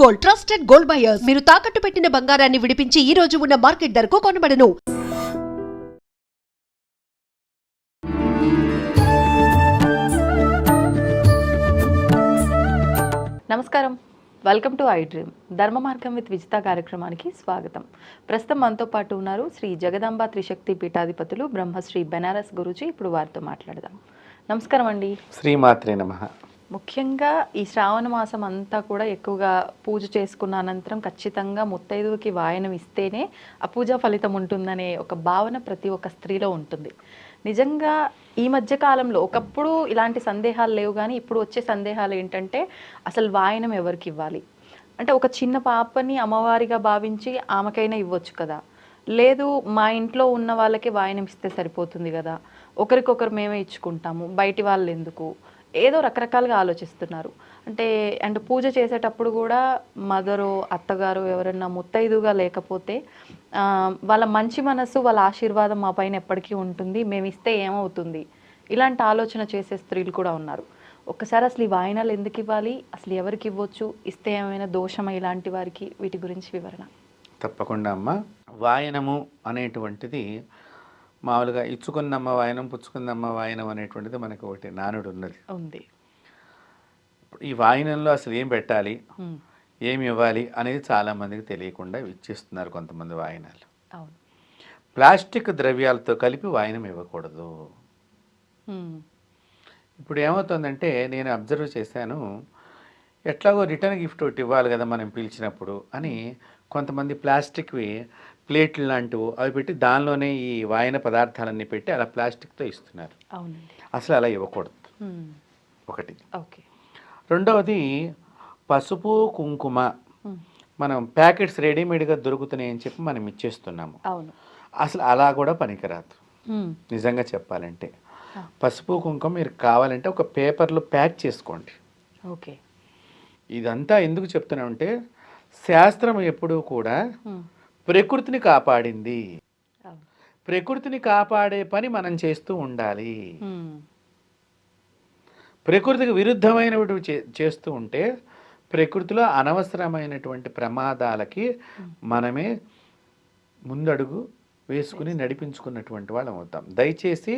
Gold, trusted gold buyers. మీరు తాకట్టు పెట్టిన బంగారాన్ని విడిపించి ఈ రోజు ఉన్న మార్కెట్ ధరకు కొనబడను. నమస్కారం, వెల్కమ్ టు ఐ డ్రీమ్. ధర్మ మార్గం విత్ విజిత కార్యక్రమానికి స్వాగతం. ప్రస్తుతం మనతో పాటు ఉన్నారు శ్రీ జగదాంబ త్రిశక్తి పీఠాధిపతులు బ్రహ్మశ్రీ బెనారస్ గురూజీ. ఇప్పుడు వారితో మాట్లాడదాం. నమస్కారం అండి. శ్రీమాత్రే నమః. ముఖ్యంగా ఈ శ్రావణ మాసం అంతా కూడా ఎక్కువగా పూజ చేసుకున్న అనంతరం ఖచ్చితంగా ముత్తైదువుకి వాయనం ఇస్తేనే ఆ పూజా ఫలితం ఉంటుందనే ఒక భావన ప్రతి ఒక్క స్త్రీలో ఉంటుంది. నిజంగా ఈ మధ్య కాలంలో ఒకప్పుడు ఇలాంటి సందేహాలు లేవు, కానీ ఇప్పుడు వచ్చే సందేహాలు ఏంటంటే అసలు వాయనం ఎవరికి ఇవ్వాలి అంటే, ఒక చిన్న పాపని అమ్మవారిగా భావించి ఆమెకైనా ఇవ్వచ్చు కదా, లేదు మా ఇంట్లో ఉన్న వాళ్ళకి వాయనం ఇస్తే సరిపోతుంది కదా, ఒకరికొకరు మేమే ఇచ్చుకుంటాము, బయటి వాళ్ళు ఎందుకు, ఏదో రకరకాలుగా ఆలోచిస్తున్నారు. అండ్ పూజ చేసేటప్పుడు కూడా మదరు అత్తగారు ఎవరన్నా ముత్తైదుగా లేకపోతే వాళ్ళ మంచి మనసు, వాళ్ళ ఆశీర్వాదం మా పైన ఎప్పటికీ ఉంటుంది, మేము ఇస్తే ఏమవుతుంది, ఇలాంటి ఆలోచన చేసే స్త్రీలు కూడా ఉన్నారు. ఒక్కసారి అసలు ఈ వాయినాలు ఎందుకు ఇవ్వాలి, అసలు ఎవరికి ఇవ్వచ్చు, ఇస్తే ఏమైనా దోషమా ఇలాంటి వారికి, వీటి గురించి వివరణ. తప్పకుండా అమ్మ. వాయనము అనేటువంటిది మామూలుగా ఇచ్చుకున్నమ్మ వాయనం, పుచ్చుకున్నమ్మ వాయనం అనేటువంటిది మనకి ఒకటి నానుడు ఉంది. ఈ వాయనంలో అసలు ఏం పెట్టాలి, ఏమి ఇవ్వాలి అనేది చాలామందికి తెలియకుండా ఇచ్చేస్తున్నారు కొంతమంది వాయనాలు. ప్లాస్టిక్ ద్రవ్యాలతో కలిపి వాయనం ఇవ్వకూడదు. ఇప్పుడు ఏమవుతుందంటే, నేను అబ్జర్వ్ చేశాను, ఎట్లాగో రిటర్న్ గిఫ్ట్ ఒకటి ఇవ్వాలి కదా మనం పిలిచినప్పుడు అని కొంతమంది ప్లాస్టిక్వి ప్లేట్లు లాంటివి అవి పెట్టి దానిలోనే ఈ వాయన పదార్థాలన్నీ పెట్టి అలా ప్లాస్టిక్తో ఇస్తున్నారు. అసలు అలా ఇవ్వకూడదు ఒకటి. రెండవది పసుపు కుంకుమ మనం ప్యాకెట్స్ రెడీమేడ్గా దొరుకుతున్నాయి అని చెప్పి మనం ఇచ్చేస్తున్నాము. అసలు అలా కూడా పనికిరాదు. నిజంగా చెప్పాలంటే పసుపు కుంకుమ మీరు కావాలంటే ఒక పేపర్లో ప్యాక్ చేసుకోండి. ఇదంతా ఎందుకు చెప్తున్నామంటే, శాస్త్రం ఎప్పుడూ కూడా ప్రకృతిని కాపాడింది. ప్రకృతిని కాపాడే పని మనం చేస్తూ ఉండాలి. ప్రకృతికి విరుద్ధమైనటువంటి చేస్తూ ఉంటే ప్రకృతిలో అనవసరమైనటువంటి ప్రమాదాలకి మనమే ముందడుగు వేసుకుని నడిపించుకున్నటువంటి వాళ్ళం అవుతాం. దయచేసి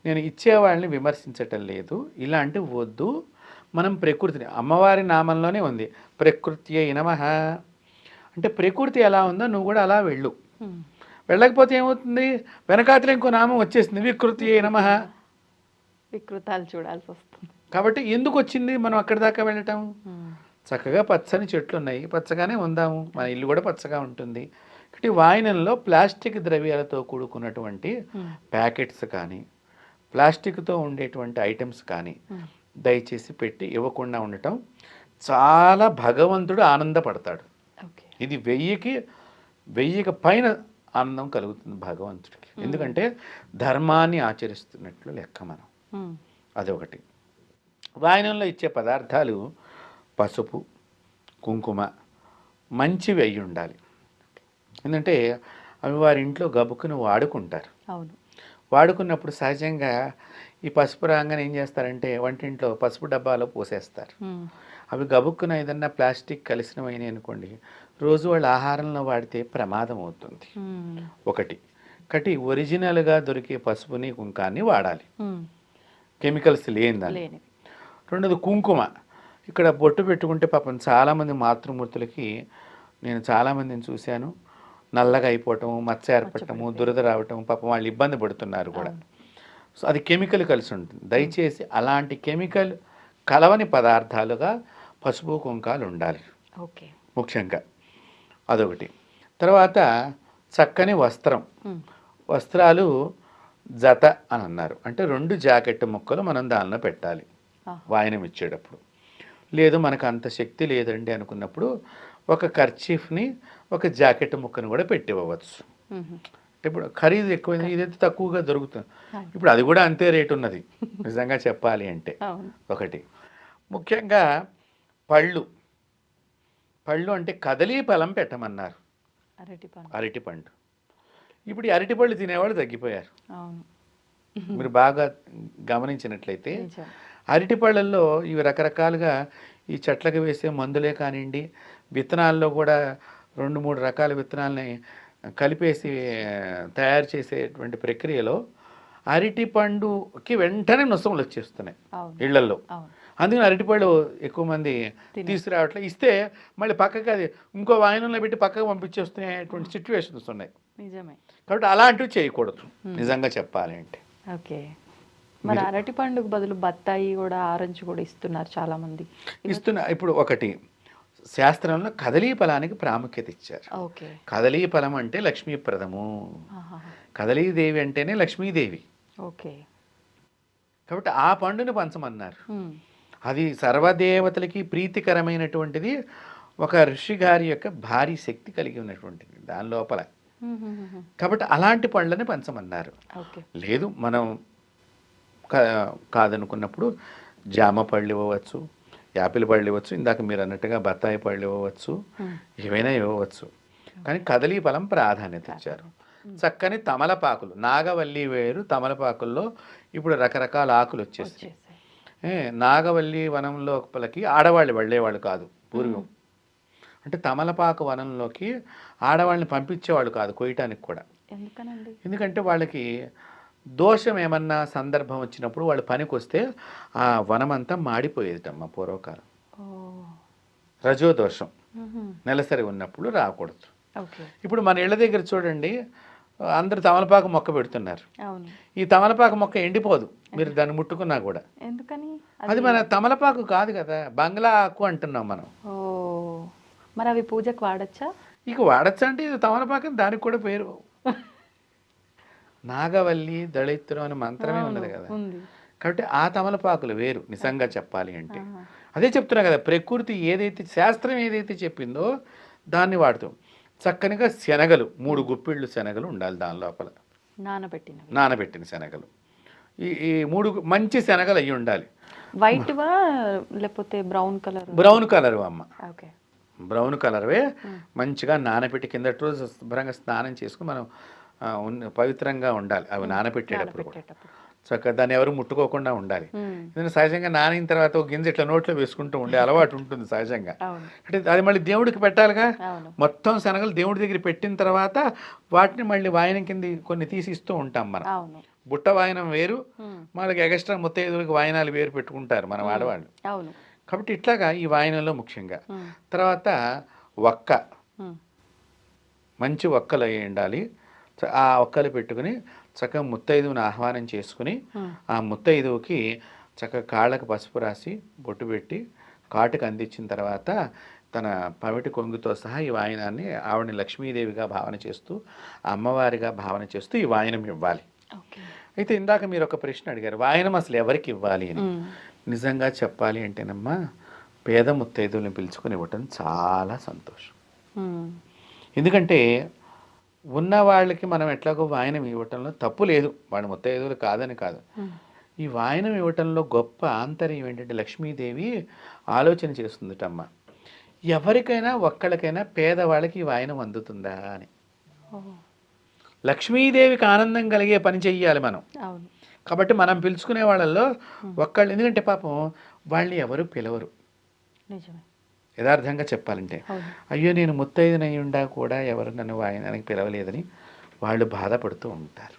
నేను ఇచ్చేవాళ్ళని విమర్శించటం లేదు, ఇలాంటివి వద్దు. మనం ప్రకృతిని, అమ్మవారి నామంలోనే ఉంది ప్రకృత్యై నమః అంటే ప్రకృతి ఎలా ఉందో నువ్వు కూడా అలా వెళ్ళు. వెళ్ళకపోతే ఏమవుతుంది, వెనకాతల ఇంకో నామం వచ్చేసింది వికృత్యై నమః, వికృతాలు చూడాల్సి వస్తుంది. కాబట్టి ఎందుకు వచ్చింది మనం అక్కడి దాకా వెళ్ళటం? చక్కగా పచ్చని చెట్లు ఉన్నాయి, పచ్చగానే ఉందాము, మన ఇల్లు కూడా పచ్చగా ఉంటుంది. కాబట్టి వాయనంలో ప్లాస్టిక్ ద్రవ్యాలతో కూడుకున్నటువంటి ప్యాకెట్స్ కానీ ప్లాస్టిక్తో ఉండేటువంటి ఐటమ్స్ కానీ దయచేసి పెట్టి ఇవ్వకుండా ఉండటం. చాలా భగవంతుడు ఆనందపడతాడు. ఇది 1000కి పైన ఆనందం కలుగుతుంది భగవంతుడికి. ఎందుకంటే ధర్మాన్ని ఆచరిస్తున్నట్లు లెక్క మనం. అదొకటి. వాయనంలో ఇచ్చే పదార్థాలు పసుపు కుంకుమ మంచివి అయి ఉండాలి. ఎందుకంటే అవి వారి ఇంట్లో గబుక్కుని వాడుకుంటారు. వాడుకున్నప్పుడు సహజంగా ఈ పసుపు రాగానే ఏం చేస్తారంటే వంటింట్లో పసుపు డబ్బాలో పోసేస్తారు. అవి గబుక్కున ఏదన్నా ప్లాస్టిక్ కలిసినవైనాయి అనుకోండి, రోజు వాళ్ళ ఆహారంలో వాడితే ప్రమాదం అవుతుంది. ఒకటి. ఒరిజినల్గా దొరికే పసుపుని కుంకాన్ని వాడాలి, కెమికల్స్ లేని. రెండోది కుంకుమ. ఇక్కడ బొట్టు పెట్టుకుంటే పాపం చాలామంది మాతృమూర్తులకి నేను చాలామందిని చూశాను, నల్లగా అయిపోవటము, మచ్చ ఏర్పడటము, దురద రావటం, పాపం వాళ్ళు ఇబ్బంది పడుతున్నారు కూడా. సో అది కెమికల్ కలిసి ఉంటుంది. దయచేసి అలాంటి కెమికల్ కలవని పదార్థాలుగా పసుపు కుంకాలు ఉండాలి ముఖ్యంగా. అదొకటి. తర్వాత చక్కని వస్త్రాలు జత అని అన్నారు. అంటే 2 జాకెట్ ముక్కలు మనం దానిలో పెట్టాలి వాయనం ఇచ్చేటప్పుడు. లేదు మనకు అంత శక్తి లేదండి అనుకున్నప్పుడు ఒక కర్చీఫ్ని, ఒక జాకెట్ ముక్కను కూడా పెట్టివ్వచ్చు. ఇప్పుడు ఖరీదు ఎక్కువైంది, ఇదైతే తక్కువగా దొరుకుతుంది. ఇప్పుడు అది కూడా అంతే రేటు ఉన్నది నిజంగా చెప్పాలి అంటే. ఒకటి. ముఖ్యంగా పళ్ళు అంటే కదలీ ఫలం పెట్టమన్నారు. అరటిపండు. ఇప్పుడు ఈ అరటిపళ్ళు తినేవాళ్ళు తగ్గిపోయారు. మీరు బాగా గమనించినట్లయితే అరటిపళ్ళల్లో ఇవి రకరకాలుగా ఈ చెట్లకు వేసే మందులే కానివ్వండి, విత్తనాల్లో కూడా 2-3 రకాల విత్తనాలని కలిపేసి తయారు చేసేటువంటి ప్రక్రియలో అరటి పండుకి వెంటనే నొసములు వచ్చేస్తున్నాయి అవును ఇళ్లల్లో. అవును అందుకని అరటిపళ్ళు ఎక్కువ మంది తీసుకురావట్లే. ఇస్తే మళ్ళీ పక్కకి అది ఇంకో వాయినంలో పెట్టి పక్కకు పంపించేస్తున్నటువంటి సిచ్యువేషన్స్ ఉన్నాయి. నిజమే. కాబట్టి అలాంటివి చేయకూడదు నిజంగా చెప్పాలి అంటే. ఓకే. మరి అరటి పండుగ బదులు బత్తాయి కూడా, ఆరెంజ్ కూడా ఇస్తున్నారు చాలా మంది. ఇప్పుడు ఒకటి శాస్త్రంలో కదలీ ఫలానికి ప్రాముఖ్యత ఇచ్చారు. ఓకే. కదలీ ఫలం అంటే లక్ష్మీప్రదము. కదలీదేవి అంటేనే లక్ష్మీదేవి. ఓకే. కాబట్టి ఆ పండుని పంచమన్నారు. అది సర్వదేవతలకి ప్రీతికరమైనటువంటిది. ఒక ఋషి గారి యొక్క భారీ శక్తి కలిగి ఉన్నటువంటిది దాని లోపల. కాబట్టి అలాంటి పండ్లని పంచమన్నారు. లేదు మనం కాదనుకున్నప్పుడు జామ పళ్ళు ఇవ్వవచ్చు, యాపిల్ పళ్ళు ఇవ్వచ్చు, ఇందాక మీరు అన్నట్టుగా బత్తాయి పళ్ళు ఇవ్వవచ్చు, ఏవైనా ఇవ్వవచ్చు. కానీ కదలీ ఫలం ప్రాధాన్యత ఇచ్చారు. చక్కని తమలపాకులు, నాగవల్లి వేరు తమలపాకుల్లో ఇప్పుడు రకరకాల ఆకులు వచ్చేసాయి. నాగవల్లి వనం లోపలికి ఆడవాళ్ళు వెళ్ళేవాళ్ళు కాదు పూర్వం. అంటే తమలపాకు వనంలోకి ఆడవాళ్ళని పంపించేవాళ్ళు కాదు కొయ్యటానికి కూడా. ఎందుకంటే వాళ్ళకి దోషం ఏమన్నా సందర్భం వచ్చినప్పుడు వాళ్ళు పనికి వస్తే ఆ వనమంతా మాడిపోయేదమ్మా పూర్వకాలం. రజోదోషం నెలసరి ఉన్నప్పుడు రాకూడదు. ఇప్పుడు మన ఇళ్ళ దగ్గర చూడండి, అందరు తమలపాకు మొక్క పెడుతున్నారు. ఈ తమలపాకు మొక్క ఎండిపోదు మీరు దాన్ని ముట్టుకున్నా కూడా. ఎందుకని? అది మన తమలపాకు కాదు కదా, బంగ్లా ఆకు అంటున్నాం మనం. మరి అవి పూజకు వాడచ్చా? ఇక వాడచ్చా అంటే ఇది తమలపాకు, దానికి కూడా పేరు నాగవల్లి దళిత్రం అనే మంత్రమే ఉన్నది కదా. కాబట్టి ఆ తమలపాకులు వేరు నిజంగా చెప్పాలి అంటే. అదే చెప్తున్నా కదా, ప్రకృతి ఏదైతే శాస్త్రం ఏదైతే చెప్పిందో దాన్ని చక్కనిగా శనగలు 3 గుప్పిళ్ళు శనగలు ఉండాలి దాని లోపల, నానబెట్టిన శనగలు. ఈ 3 మంచి శనగలు అయ్యి ఉండాలి. వైట్వా లేకపోతే బ్రౌన్ కలర్ అమ్మ. బ్రౌన్ కలర్వే మంచిగా నానబెట్టి కిందటి రోజు శుభ్రంగా స్నానం చేసుకుని మనం పవిత్రంగా ఉండాలి. అవి నానబెట్టేటప్పుడు చక్కగా దాన్ని ఎవరు ముట్టుకోకుండా ఉండాలి. సహజంగా నానిన తర్వాత ఒక గింజ ఇట్లా నోట్లో వేసుకుంటూ ఉండే అలవాటు ఉంటుంది సహజంగా. అంటే అది మళ్ళీ దేవుడికి పెట్టాలిగా. మొత్తం శనగలు దేవుడి దగ్గర పెట్టిన తర్వాత వాటిని మళ్ళీ వాయనం కింద కొన్ని తీసి ఇస్తూ ఉంటాం మనం. బుట్ట వాయనం వేరు, మనకి ఎక్స్ట్రా ముత్తైదువులకి వాయనాలు వేరు పెట్టుకుంటారు మన ఆడవాళ్ళు. కాబట్టి ఇట్లాగా ఈ వాయనంలో ముఖ్యంగా. తర్వాత మంచి ఒక్కలు అయి ఉండాలి. ఆ ఒక్కలు పెట్టుకుని చక్కగా ముత్తైదువుని ఆహ్వానం చేసుకుని ఆ ముత్తైదువుకి చక్కగా కాళ్ళకు పసుపు రాసి బొట్టు పెట్టి కాటుకు అందించిన తర్వాత తన పవిటి కొంగుతో సహా ఈ వాయనాన్ని ఆవిడని లక్ష్మీదేవిగా భావన చేస్తూ, అమ్మవారిగా భావన చేస్తూ ఈ వాయనం ఇవ్వాలి. అయితే ఇందాక మీరు ఒక ప్రశ్న అడిగారు, వాయనం అసలు ఎవరికి ఇవ్వాలి అని. నిజంగా చెప్పాలి అంటేనమ్మా, పేద ముత్తైదువులను పిలుచుకొని ఇవ్వటం చాలా సంతోషం. ఎందుకంటే ఉన్న వాళ్ళకి మనం ఎట్లాగో వాయనం ఇవ్వటంలో తప్పు లేదు, వాడి ముత్తైదువులు కాదని కాదు. ఈ వాయనం ఇవ్వటంలో గొప్ప ఆంతర్యం ఏంటంటే లక్ష్మీదేవి ఆలోచన చేస్తుందటమ్మ, ఎవరికైనా ఒక్కళ్ళకైనా పేదవాళ్ళకి ఈ వాయనం అందుతుందా అని. లక్ష్మీదేవికి ఆనందం కలిగే పని చెయ్యాలి మనం. కాబట్టి మనం పిలుచుకునే వాళ్ళల్లో ఒక్కళ్ళు, ఎందుకంటే పాపం వాళ్ళని ఎవరు పిలవరు. యథార్థంగా చెప్పాలంటే, అయ్యో నేను ముత్తైదునై ఉండా కూడా ఎవరు నన్ను వాయనానికి పిలవలేదని వాళ్ళు బాధపడుతూ ఉంటారు.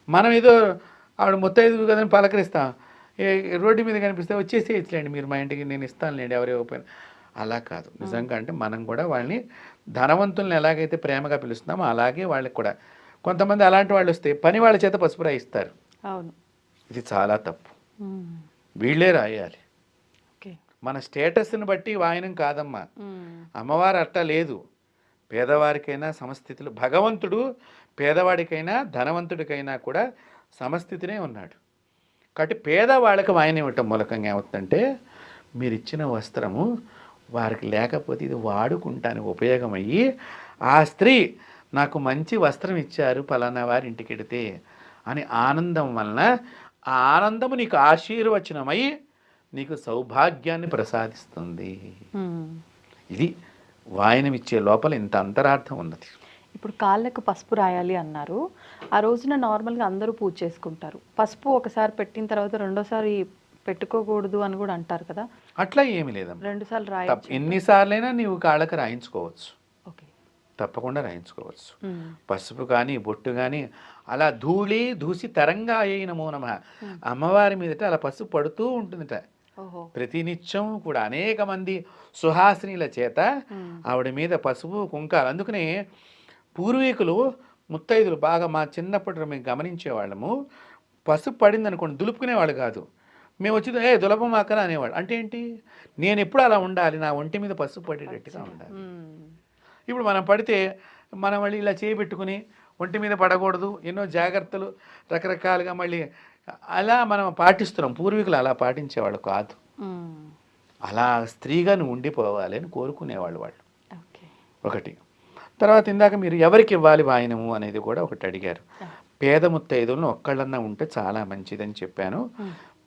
మనం ఏదో ఆవిడ ముత్తైదు కదని పలకరిస్తాం, రోడ్డు మీద కనిపిస్తే వచ్చేసి ఇచ్చలేండి మీరు మా ఇంటికి, నేను ఇస్తానులేండి ఎవరు ఇవ్వకపోయినా. అలా కాదు నిజంగా. అంటే మనం కూడా వాళ్ళని ధనవంతుల్ని ఎలాగైతే ప్రేమగా పిలుస్తున్నామో అలాగే వాళ్ళకి కూడా. కొంతమంది అలాంటి వాళ్ళు వస్తే పని వాళ్ళ చేత పసుపు రాయిస్తారు. ఇది చాలా తప్పు, వీళ్ళే రాయాలి. మన స్టేటస్ని బట్టి వాయనం కాదమ్మా. అమ్మవారు అట్టా లేదు. పేదవారికైనా సమస్థితులు, భగవంతుడు పేదవాడికైనా ధనవంతుడికైనా కూడా సమస్థితినే ఉన్నాడు. కాబట్టి పేదవాళ్ళకి వాయనం ఇవ్వటం మూలకంగా ఏమవుతుందంటే, మీరు ఇచ్చిన వస్త్రము వారికి లేకపోతే ఇది వాడుకుంటానికి ఉపయోగమయ్యి, ఆ స్త్రీ నాకు మంచి వస్త్రం ఇచ్చారు పలానా వారి ఇంటికి వెడితే అని ఆనందం వలన ఆ ఆనందము నీకు ఆశీర్వచనమై నీకు సౌభాగ్యాన్ని ప్రసాదిస్తుంది. ఇది వాయనం ఇచ్చే లోపల ఇంత అంతరార్థం ఉన్నది. ఇప్పుడు కాళ్ళకు పసుపు రాయాలి అన్నారు. ఆ రోజున నార్మల్గా అందరూ పూజ చేసుకుంటారు. పసుపు ఒకసారి పెట్టిన తర్వాత రెండోసారి పెట్టుకోకూడదు అని కూడా అంటారు కదా, అట్లా ఏమీ లేదమ్మా. 2 సార్లు రాయొచ్చు. ఎన్నిసార్లైనా నీవు కాళ్ళకి రాయించుకోవచ్చు, ఓకే. తప్పకుండా రాయించుకోవచ్చు. పసుపు కానీ బొట్టు కానీ అలా దూసి తరంగా అయిన నమః అమ్మవారి మీదట అలా పసుపు పడుతూ ఉంటుందిట ఓహో. ప్రతినిత్యం కూడా. అనేక మంది సుహాసినిల చేత ఆవిడ మీద పసుపు కుంకాలు. అందుకనే పూర్వీకులు ముత్తైదులు బాగా మా చిన్నప్పుడు మేము గమనించేవాళ్ళము, పసుపు పడింది అనుకోండి దులుపుకునేవాళ్ళు కాదు. మేము వచ్చి దులపమాకరా అనేవాడు. అంటే ఏంటి, నేను ఎప్పుడు అలా ఉండాలి, నా ఒంటి మీద పసుపు పడేటట్టుగా ఉండాలి. ఇప్పుడు మనం పడితే మనం మళ్ళీ ఇలా చేయబెట్టుకుని ఒంటి మీద పడకూడదు, ఎన్నో జాగ్రత్తలు రకరకాలుగా మళ్ళీ అలా మనం పాటిస్తున్నాం. పూర్వీకులు అలా పాటించేవాళ్ళు కాదు. అలా స్త్రీగా నువ్వు ఉండిపోవాలి అని కోరుకునేవాళ్ళు వాళ్ళు. ఒకటి. తర్వాత ఇందాక మీరు ఎవరికి ఇవ్వాలి వాయినము అనేది కూడా ఒకటి అడిగారు. పేద ముత్తైదులను ఒక్కళ్ళన్నా ఉంటే చాలా మంచిదని చెప్పాను.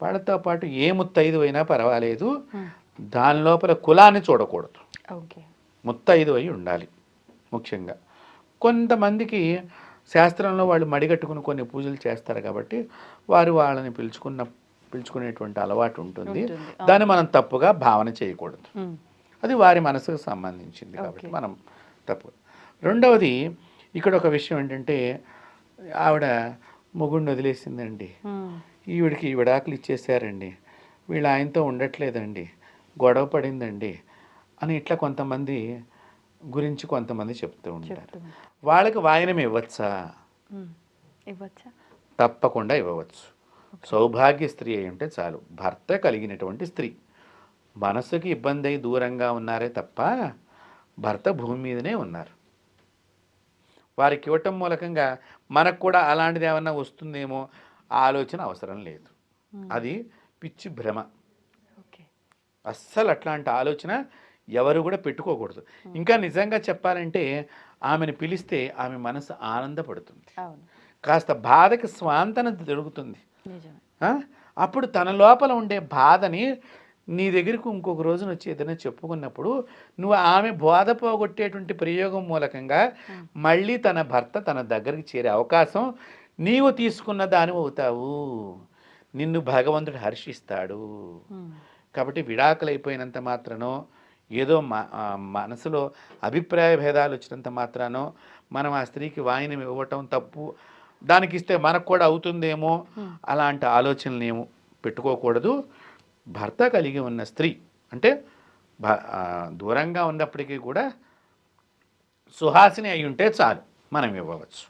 వాళ్ళతో పాటు ఏ ముత్తైదు అయినా పర్వాలేదు, దాని లోపల కులాన్ని చూడకూడదు, ముత్తైదు అయి ఉండాలి ముఖ్యంగా. కొంతమందికి శాస్త్రంలో వాళ్ళు మడిగట్టుకుని కొన్ని పూజలు చేస్తారు కాబట్టి వారు వాళ్ళని పిలుచుకునేటువంటి అలవాటు ఉంటుంది. దాన్ని మనం తప్పుగా భావన చేయకూడదు, అది వారి మనసుకు సంబంధించింది కాబట్టి మనం తప్పు. రెండవది ఇక్కడ ఒక విషయం ఏంటంటే, ఆవిడ మొగుడిని వదిలేసిందండి, ఈవిడికి విడాకులు ఇచ్చేసారండి, వీళ్ళు ఆయనతో ఉండట్లేదండి, గొడవ పడిందండి అని ఇట్లా కొంతమంది గురించి కొంతమంది చెప్తూ ఉంటారు. వాళ్ళకి వాయనం ఇవ్వచ్చా? తప్పకుండా ఇవ్వవచ్చు. సౌభాగ్య స్త్రీ అయి ఉంటే చాలు, భర్త కలిగినటువంటి స్త్రీ. మనసుకి ఇబ్బంది అయి దూరంగా ఉన్నారే తప్ప భర్త భూమి మీదనే ఉన్నారు. వారికి ఇవ్వటం మూలకంగా మనకు కూడా అలాంటిది ఏమన్నా వస్తుందేమో ఆలోచన అవసరం లేదు. అది పిచ్చి భ్రమ. అస్సలు అట్లాంటి ఆలోచన ఎవరు కూడా పెట్టుకోకూడదు. ఇంకా నిజంగా చెప్పాలంటే ఆమెను పిలిస్తే ఆమె మనసు ఆనందపడుతుంది, కాస్త బాధకి స్వాంతన దొరుకుతుంది. అప్పుడు తన లోపల ఉండే బాధని నీ దగ్గరకు ఇంకొక రోజున వచ్చి ఏదైనా చెప్పుకున్నప్పుడు నువ్వు ఆమె బాధ పోగొట్టేటువంటి ప్రయోగం మూలకంగా మళ్ళీ తన భర్త తన దగ్గరికి చేరే అవకాశం నీవు తీసుకున్న దాని అవుతావు. నిన్ను భగవంతుడు హర్షిస్తాడు. కాబట్టి విడాకులు అయిపోయినంత మాత్రానో, ఏదో మనసులో అభిప్రాయ భేదాలు వచ్చినంత మాత్రానో మనం ఆ స్త్రీకి వాయినం ఇవ్వటం తప్పు, దానికి ఇస్తే మనకు కూడా అవుతుందేమో అలాంటి ఆలోచనలు ఏమో పెట్టుకోకూడదు. భర్త కలిగి ఉన్న స్త్రీ అంటే దూరంగా ఉన్నప్పటికీ కూడా సుహాసిని అయి ఉంటే చాలు, మనం ఇవ్వవచ్చు,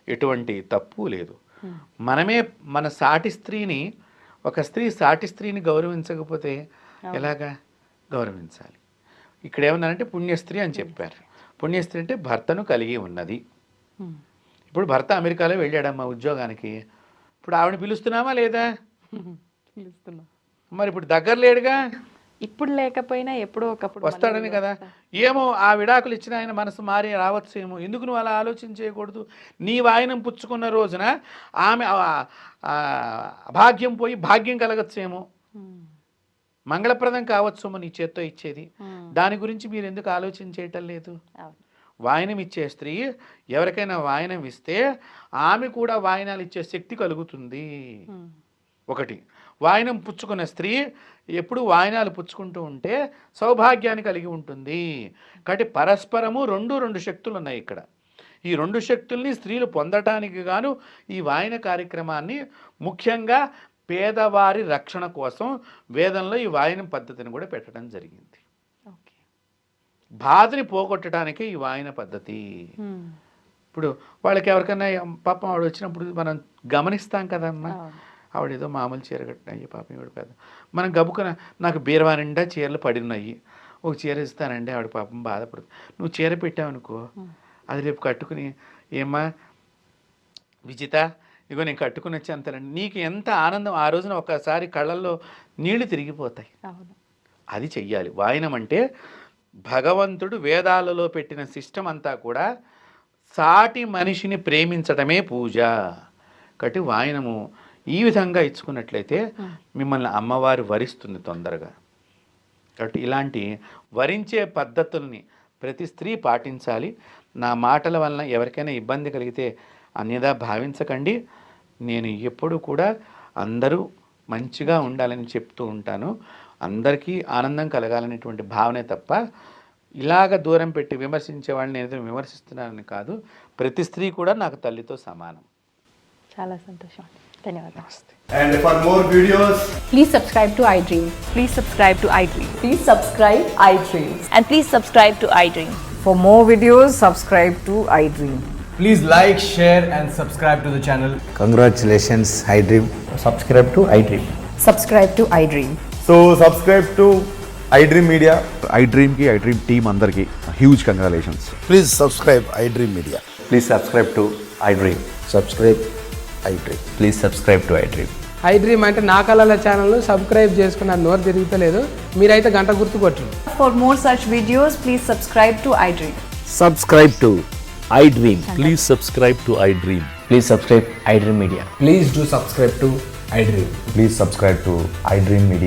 ఎటువంటి తప్పు లేదు. మనమే మన సాటి స్త్రీని, ఒక స్త్రీ సాటి స్త్రీని గౌరవించకపోతే ఎలాగా గౌరవించాలి? ఇక్కడ ఏమన్నారంటే పుణ్యస్త్రీ అని చెప్పారు. పుణ్యస్త్రీ అంటే భర్తను కలిగి ఉన్నది. ఇప్పుడు భర్త అమెరికాలో వెళ్ళాడమ్మా ఉద్యోగానికి, ఇప్పుడు ఆవిడ పిలుస్తున్నామా లేదా? పిలుస్తున్నా. మరి ఇప్పుడు దగ్గర లేడుగా, ఇప్పుడు లేకపోయినా ఎప్పుడో ఒకప్పుడు వస్తాడని కదా. ఏమో ఆ విడాకులు ఇచ్చిన ఆయన మనసు మారి రావచ్చేమో. ఎందుకు నువ్వు అలా ఆలోచన చేయకూడదు? నీ వాయినం పుచ్చుకున్న రోజున ఆమె అభాగ్యం పోయి భాగ్యం కలగచ్చేమో, మంగళప్రదం కావచ్చేమో నీ చేత్తో ఇచ్చేది. దాని గురించి మీరు ఎందుకు ఆలోచన చేయటం లేదు? వాయినం ఇచ్చే స్త్రీ ఎవరికైనా వాయినం ఇస్తే ఆమె కూడా వాయినాలు ఇచ్చే శక్తి కలుగుతుంది. ఒకటి. వాయినం పుచ్చుకున్న స్త్రీ ఎప్పుడు వాయినాలు పుచ్చుకుంటూ ఉంటే సౌభాగ్యాన్ని కలిగి ఉంటుంది. కాబట్టి పరస్పరము రెండు శక్తులు ఉన్నాయి ఇక్కడ. ఈ రెండు శక్తుల్ని స్త్రీలు పొందటానికి గాను ఈ వాయన కార్యక్రమాన్ని ముఖ్యంగా పేదవారి రక్షణ కోసం వేదంలో ఈ వాయనం పద్ధతిని కూడా పెట్టడం జరిగింది. బాధని పోగొట్టడానికి ఈ వాయన పద్ధతి. ఇప్పుడు వాళ్ళకి ఎవరికైనా పాపం ఆవిడ వచ్చినప్పుడు మనం గమనిస్తాం కదమ్మా, ఆవిడ ఏదో మామూలు చీర కట్టినాయి, పాపం ఈవిడ పెద్ద, మనం గబుకున నాకు బీరువా నిండా చీరలు పడినాయి, ఒక చీర ఇస్తానండి, ఆవిడ పాపం బాధపడుతుంది. నువ్వు చీర పెట్టావనుకో, అది రేపు కట్టుకుని ఏమ్మా విజిత ఇగో నేను కట్టుకుని వచ్చి అంతేనండి, నీకు ఎంత ఆనందం ఆ రోజున ఒకసారి కళ్ళల్లో నీళ్లు తిరిగిపోతాయి. అది చెయ్యాలి. వాయనం అంటే భగవంతుడు వేదాలలో పెట్టిన సిస్టమ్ అంతా కూడా సాటి మనిషిని ప్రేమించడమే పూజ. కాబట్టి వాయనము ఈ విధంగా ఇచ్చుకున్నట్లయితే మిమ్మల్ని అమ్మవారు వరిస్తుంది తొందరగా. కాబట్టి ఇలాంటి వరించే పద్ధతుల్ని ప్రతి స్త్రీ పాటించాలి. నా మాటల వలన ఎవరికైనా ఇబ్బంది కలిగితే అన్యదా భావించకండి. నేను ఎప్పుడు కూడా అందరూ మంచిగా ఉండాలని చెప్తూ ఉంటాను. అందరికీ ఆనందం కలగాలనేటువంటి భావనే తప్ప ఇలాగ దూరం పెట్టి విమర్శించే వాళ్ళని నేను విమర్శిస్తున్నానని కాదు. ప్రతి స్త్రీ కూడా నాకు తల్లితో సమానం. చాలా సంతోషం. ధన్యవాదాలు. నమస్తే. And for more videos, Please subscribe to iDream. Please subscribe to iDream. Please subscribe iDream. And please subscribe to iDream. For more videos, subscribe to iDream. please like, share, and subscribe to the channel. Congratulations, iDream. Subscribe to iDream. Subscribe to iDream. So subscribe to iDream Media. iDream की iDream team अंदर की huge congratulations. Please subscribe iDream Media. Please subscribe to iDream. Subscribe iDream. Please subscribe to iDream. iDream అంటే నా కళల channel subscribe చేసుకున్న నోరు తిరుగుతలేదు. మీరైతే గంట గుర్తు కొట్టండి. For more such videos, please subscribe to iDream. Subscribe to iDream. Please subscribe to iDream. Please subscribe iDream Media. Please do subscribe to iDream. Please subscribe to iDream Media.